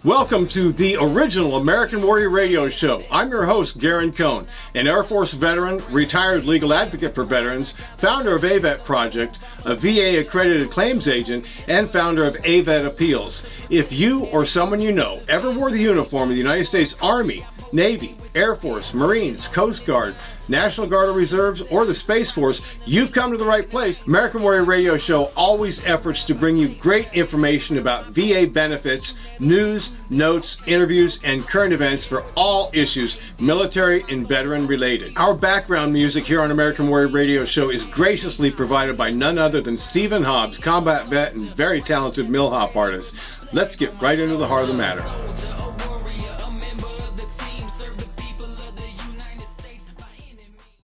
Welcome to the original American Warrior Radio Show. I'm your host, Garren, an Air Force veteran, retired legal advocate for veterans, founder of AVET Project, a VA accredited claims agent, and founder of AVET Appeals. If you or someone you know ever wore the uniform of the United States Army, Navy, Air Force, Marines, Coast Guard, National Guard or Reserves, or the Space Force, you've come to the right place. American Warrior Radio Show always efforts to bring you great information about VA benefits, news, notes, interviews, and current events for all issues, military and veteran related. Our background music here on American Warrior Radio Show is graciously provided by none other than Stephen Hobbs, combat vet and very talented mill hop artist. Let's get right into the heart of the matter.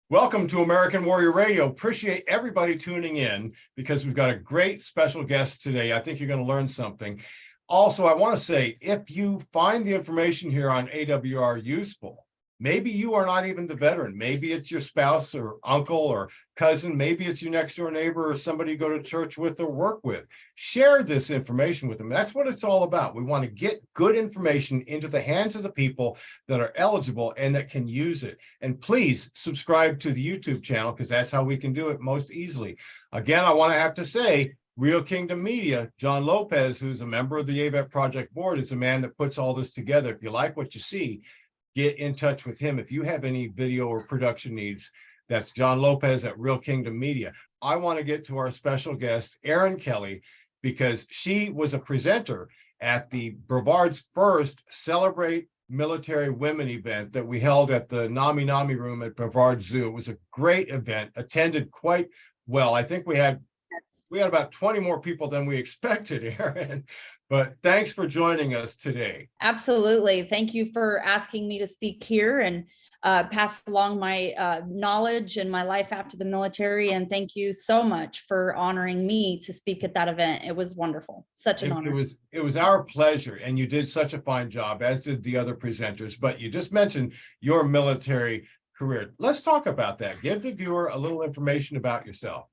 Welcome to American Warrior Radio. Appreciate everybody tuning in because we've got a great special guest today. I think you're going to learn something. Also, I want to say, if you find the information here on AWR useful, maybe you are not even the veteran. Maybe it's your spouse or uncle or cousin. Maybe it's your next door neighbor or somebody you go to church with or work with. Share this information with them. That's what it's all about. We want to get good information into the hands of the people that are eligible and that can use it. And please subscribe to the YouTube channel because that's how we can do it most easily. Again, I want to have to say, Real Kingdom Media, John Lopez, who's a member of the AVET Project board, is the man that puts all this together. If you like what you see, get in touch with him. If you have any video or production needs, that's John Lopez at Real Kingdom Media. I want to get to our special guest, Erin Kelly, because she was a presenter at the Brevard's first Celebrate Military Women event that we held at the Nami Nami room at Brevard Zoo. It was a great event, attended quite well. I think we had about 20 more people than we expected, Erin. But thanks for joining us today. Absolutely. Thank you for asking me to speak here and pass along my knowledge and my life after the military. And thank you so much for honoring me to speak at that event. It was wonderful. Such an honor. It was our pleasure. And you did such a fine job, as did the other presenters. But you just mentioned your military career. Let's talk about that. Give the viewer a little information about yourself.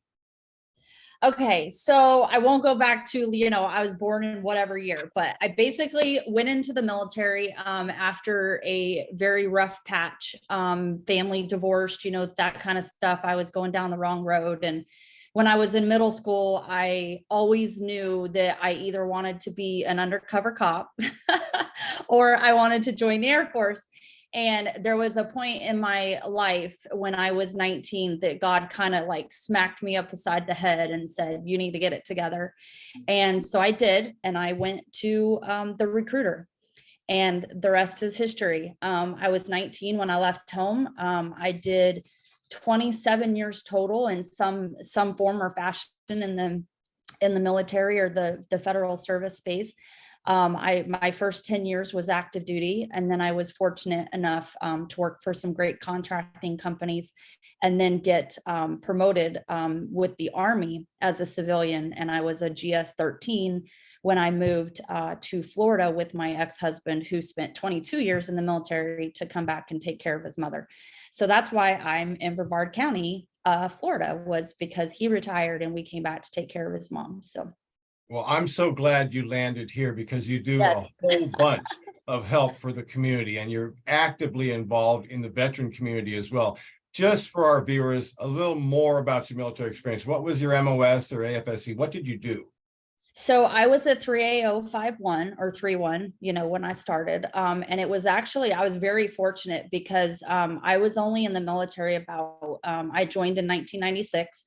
Okay, so I won't go back to, I was born in whatever year, but I basically went into the military after a very rough patch, family divorced, that kind of stuff. I was going down the wrong road. And when I was in middle school, I always knew that I either wanted to be an undercover cop or I wanted to join the Air Force. And there was a point in my life when I was 19 that God kind of like smacked me up beside the head and said, you need to get it together. And so I did. And I went to the recruiter, and the rest is history. I was 19 when I left home. I did 27 years total in some form or fashion in the military or the federal service space. My first 10 years was active duty, and then I was fortunate enough to work for some great contracting companies and then get promoted with the Army as a civilian. And I was a GS-13 when I moved to Florida with my ex-husband, who spent 22 years in the military to come back and take care of his mother. So that's why I'm in Brevard County, Florida, was because he retired and we came back to take care of his mom. So. Well, I'm so glad you landed here because you do Yes. a whole bunch of help for the community, and you're actively involved in the veteran community as well. Just for our viewers, a little more about your military experience. What was your MOS or AFSC? What did you do? So I was a 3A051 or 31, when I started. And it was actually, I was very fortunate because I was only in the military I joined in 1996.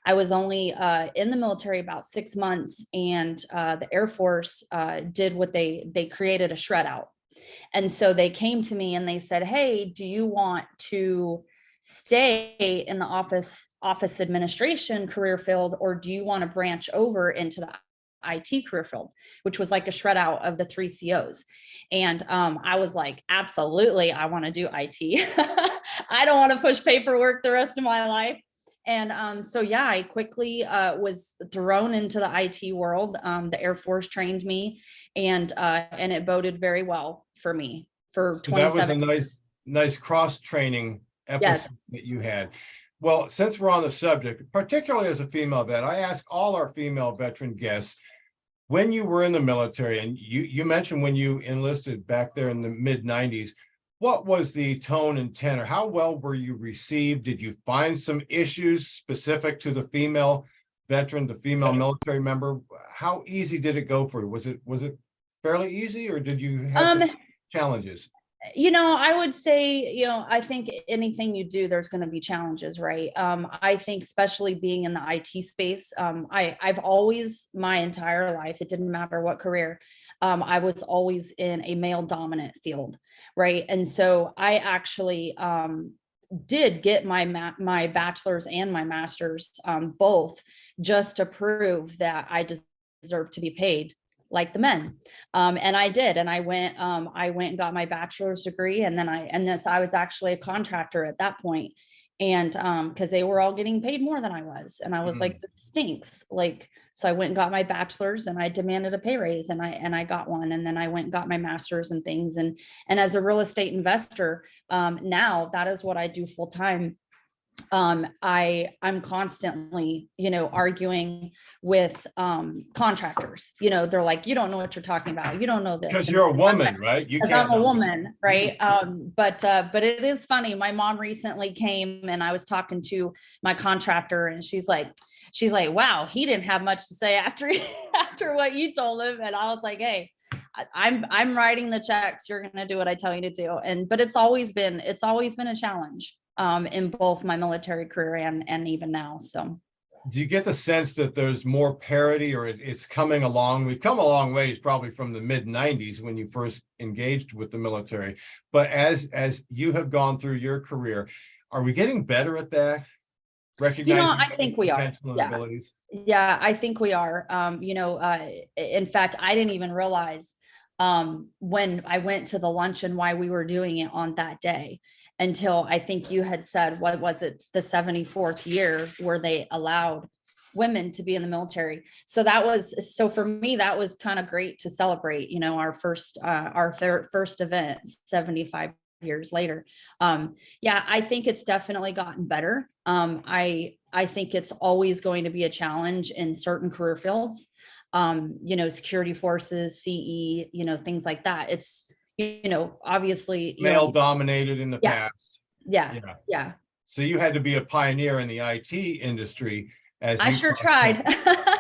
I was only in the military about 6 months, and the Air Force did what they created a shred out. And so they came to me and they said, hey, do you want to stay in the office administration career field, or do you want to branch over into the IT career field, which was like a shred out of the 3 COs. And I was like, absolutely, I want to do IT. I don't want to push paperwork the rest of my life. And so, yeah, I quickly was thrown into the IT world. The Air Force trained me, and it boded very well for me for 27. That was a nice cross training episode. Yes. That you had. Well, since we're on the subject, particularly as a female vet, I ask all our female veteran guests, when you were in the military, and you mentioned when you enlisted back there in the mid 90s, what was the tone and tenor? How well were you received? Did you find some issues specific to the female veteran, the female military member? How easy did it go for you? Was it fairly easy, or did you have some challenges? I would say, I think anything you do, there's going to be challenges, right? I think especially being in the IT space, I've always, my entire life, it didn't matter what career, I was always in a male dominant field, right? And so I actually did get my bachelor's and my master's, both, just to prove that I deserve to be paid like the men. And I did, and I went and got my bachelor's degree. And then I was actually a contractor at that point. And because they were all getting paid more than I was. And I was like, this stinks. Like, so I went and got my bachelor's, and I demanded a pay raise, and I got one. And then I went and got my master's and things. And as a real estate investor, now that is what I do full time. I'm constantly, arguing with contractors. They're like, you don't know what you're talking about. You don't know this. Because you're a woman, right? You can't. I'm a woman, right? But it is funny. My mom recently came, and I was talking to my contractor, and she's like, wow, he didn't have much to say after what you told him. And I was like, hey, I'm writing the checks. You're gonna do what I tell you to do. But it's always been a challenge in both my military career and even now. So do you get the sense that there's more parity, or it's coming along? We've come a long ways, probably from the mid 90s when you first engaged with the military, but as you have gone through your career, are we getting better at that? Recognizing I think we are. Abilities? Yeah, I think we are. In fact, I didn't even realize when I went to the luncheon why we were doing it on that day, until I think you had said, what was it, the 74th year where they allowed women to be in the military. So for me, that was kind of great to celebrate, our first event 75 years later. I think it's definitely gotten better. I think it's always going to be a challenge in certain career fields, security forces, CE, things like that. It's, obviously male dominated in the past. Yeah. So you had to be a pioneer in the IT industry. I sure tried.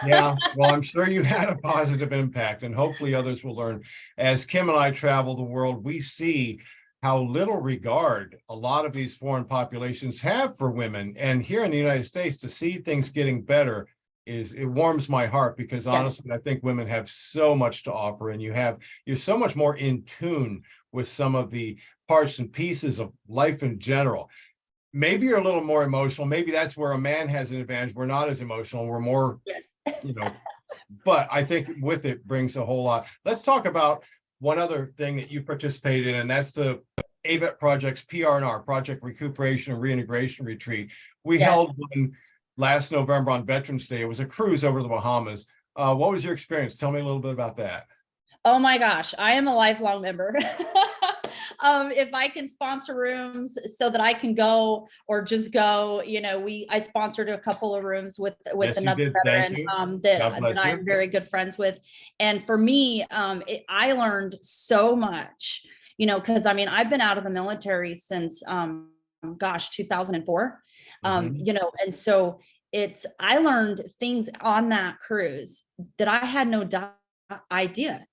Yeah, well, I'm sure you had a positive impact, and hopefully others will learn. As Kim and I travel the world, we see how little regard a lot of these foreign populations have for women. And here in the United States, to see things getting better, it warms my heart, because honestly, I think women have so much to offer, and you're so much more in tune with some of the parts and pieces of life in general. Maybe you're a little more emotional. Maybe that's where a man has an advantage. We're not as emotional. We're more, but I think with it brings a whole lot. Let's talk about one other thing that you participate in, and that's the AVET Project's PR&R, Project Recuperation and Reintegration Retreat. We held one last November on Veterans Day. It was a cruise over the Bahamas. What was your experience? Tell me a little bit about that. Oh my gosh, I am a lifelong member. If I can sponsor rooms so that I can go, or just go, I sponsored a couple of rooms with another veteran that I'm very good friends with. And for me, I learned so much, because I've been out of the military since 2004. And so I learned things on that cruise that I had no idea,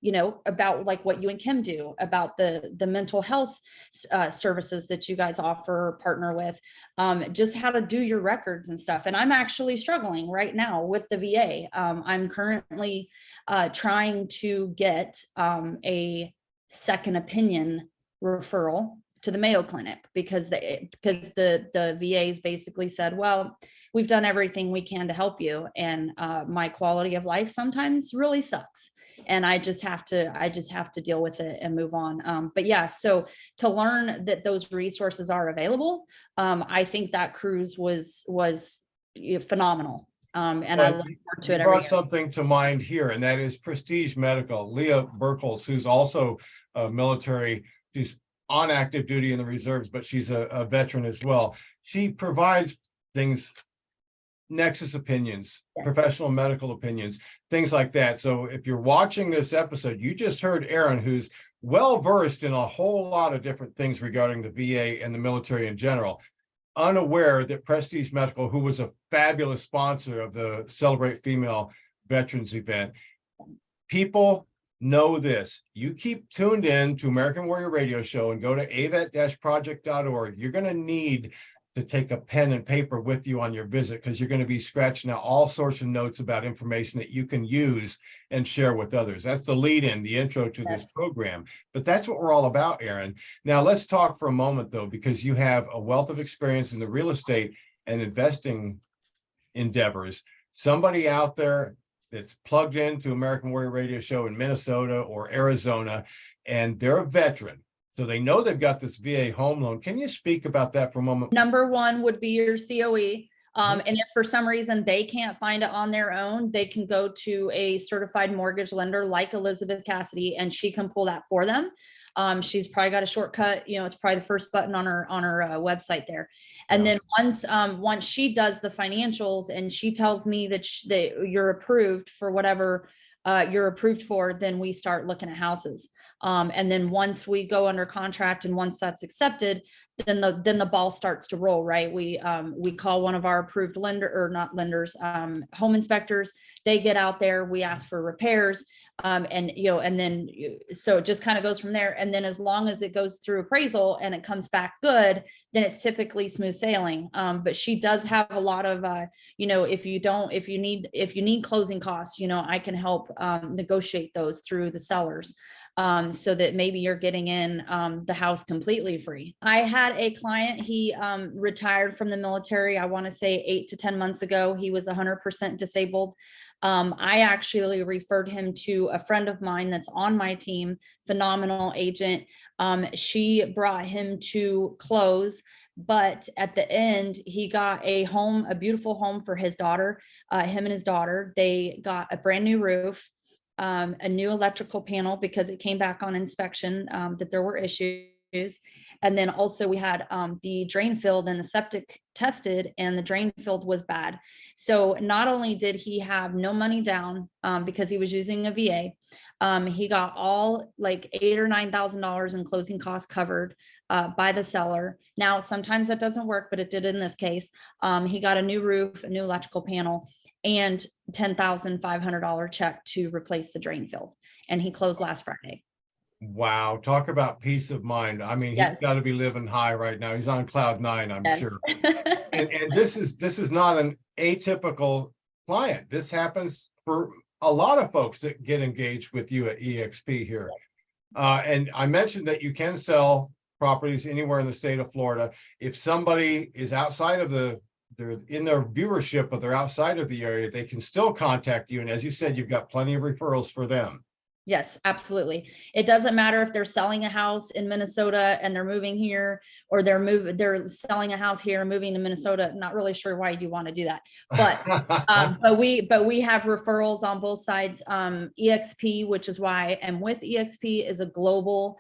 about, like what you and Kim do, about the mental health services that you guys offer or partner with, just how to do your records and stuff. And I'm actually struggling right now with the VA. I'm currently trying to get a second opinion referral to the Mayo Clinic, because the VA's basically said, well, we've done everything we can to help you, and my quality of life sometimes really sucks, and I just have to deal with it and move on. But yeah, so to learn that those resources are available, I think that cruise was phenomenal. And I look forward to it. Brought something to mind here, and that is Prestige Medical. Leah Burkholz, who's also a military, she's on active duty in the reserves, but she's a veteran as well. She provides things Nexus opinions, Yes. professional medical opinions, things like that. So if you're watching this episode, you just heard Erin, who's well versed in a whole lot of different things regarding the VA and the military in general, unaware that Prestige Medical, who was a fabulous sponsor of the Celebrate Female Veterans event, people know this. You keep tuned in to American Warrior Radio Show and go to avet-project.org. You're going to need to take a pen and paper with you on your visit, because you're going to be scratching out all sorts of notes about information that you can use and share with others. That's the lead in, the intro to this program. But that's what we're all about, Erin. Now let's talk for a moment, though, because you have a wealth of experience in the real estate and investing endeavors. Somebody out there that's plugged into American Warrior Radio Show in Minnesota or Arizona, and they're a veteran, so they know they've got this VA home loan. Can you speak about that for a moment? Number one would be your COE. And if for some reason they can't find it on their own, they can go to a certified mortgage lender like Elizabeth Cassidy, and she can pull that for them. She's probably got a shortcut, it's probably the first button on her website there. And then once she does the financials and she tells me that you're approved for whatever you're approved for, then we start looking at houses. And then once we go under contract and once that's accepted, then the ball starts to roll, right? We call one of our approved home inspectors. They get out there, we ask for repairs, and then so it just kind of goes from there. And then as long as it goes through appraisal and it comes back good, then it's typically smooth sailing. But she does have a lot of, if you need closing costs, I can help negotiate those through the sellers. So that maybe you're getting in the house completely free. I had a client, he retired from the military, I want to say 8 to 10 months ago. He was 100% disabled. I actually referred him to a friend of mine that's on my team, phenomenal agent. She brought him to close, but at the end, he got a beautiful home for his daughter, him and his daughter. They got a brand new roof, a new electrical panel because it came back on inspection that there were issues. And then also we had the drain field and the septic tested, and the drain field was bad. So not only did he have no money down because he was using a VA, he got all like $8,000 or $9,000 in closing costs covered by the seller. Now, sometimes that doesn't work, but it did in this case. He got a new roof, a new electrical panel, and $10,500 check to replace the drain field. And he closed last Friday. Wow. Talk about peace of mind. I mean, he's got to be living high right now. He's on cloud nine, I'm sure. And this is not an atypical client. This happens for a lot of folks that get engaged with you at EXP here. And I mentioned that you can sell properties anywhere in the state of Florida. If somebody is outside of they're in their viewership, but they're outside of the area, they can still contact you. And as you said, you've got plenty of referrals for them. Yes, absolutely. It doesn't matter if they're selling a house in Minnesota and they're moving here, or they're selling a house here and moving to Minnesota. Not really sure why you want to do that, but we have referrals on both sides. EXP, which is why I'm with EXP, is a global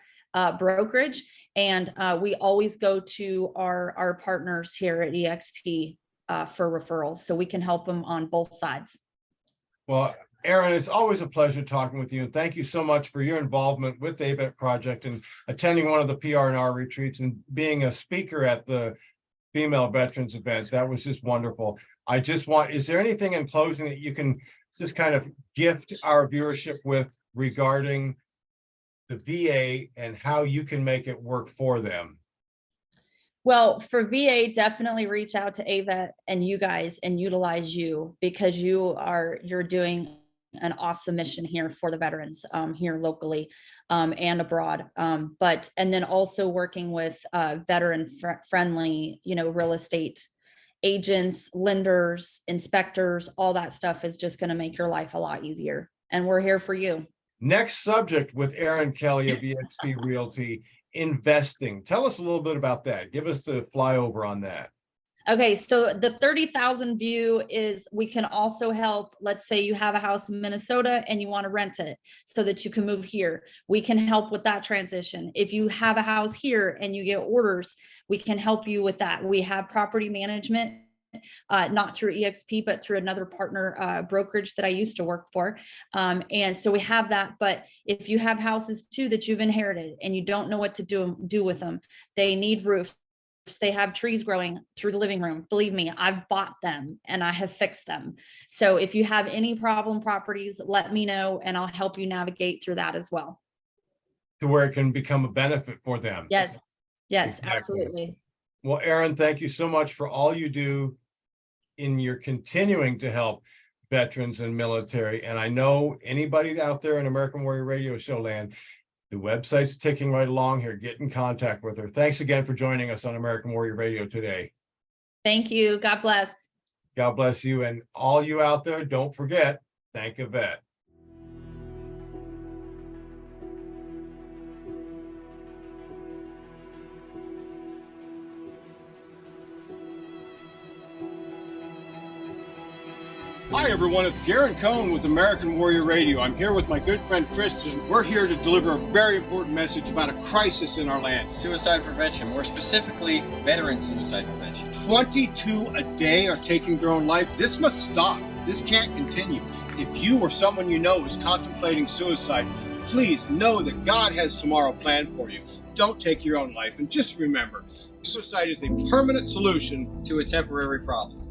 brokerage, and we always go to our partners here at EXP for referrals, so we can help them on both sides. Well, Erin, it's always a pleasure talking with you, and thank you so much for your involvement with the AVET Project and attending one of the PR&R retreats and being a speaker at the Female Veterans event. That was just wonderful. Is there anything in closing that you can just kind of gift our viewership with regarding the VA and how you can make it work for them? Well, for VA, definitely reach out to AVET and you guys and utilize you, because you're doing an awesome mission here for the veterans here locally and abroad. And then also working with veteran friendly, real estate agents, lenders, inspectors, all that stuff is just going to make your life a lot easier. And we're here for you. Next subject with Erin Kelly of EXP Realty, investing. Tell us a little bit about that. Give us the flyover on that. Okay, so the 30,000 view is, we can also help. Let's say you have a house in Minnesota and you want to rent it so that you can move here. We can help with that transition. If you have a house here and you get orders, we can help you with that. We have property management not through EXP, but through another partner brokerage that I used to work for. And so we have that. But if you have houses too that you've inherited and you don't know what to do with them, they need roofs. They have trees growing through the living room. Believe me, I've bought them and I have fixed them. So if you have any problem properties, let me know and I'll help you navigate through that as well. To where it can become a benefit for them. Yes, Exactly. absolutely. Well, Erin, thank you so much for all you do in your continuing to help veterans and military. And I know anybody out there in American Warrior Radio Show land, the website's ticking right along here. Get in contact with her. Thanks again for joining us on American Warrior Radio today. Thank you. God bless. God bless you. And all you out there, don't forget, thank AVET. Hi everyone, it's Garren Cohn with American Warrior Radio. I'm here with my good friend Christian. We're here to deliver a very important message about a crisis in our land. Suicide prevention, more specifically, veteran suicide prevention. 22 a day are taking their own lives. This must stop. This can't continue. If you or someone you know is contemplating suicide, please know that God has tomorrow planned for you. Don't take your own life. And just remember, suicide is a permanent solution To a temporary problem.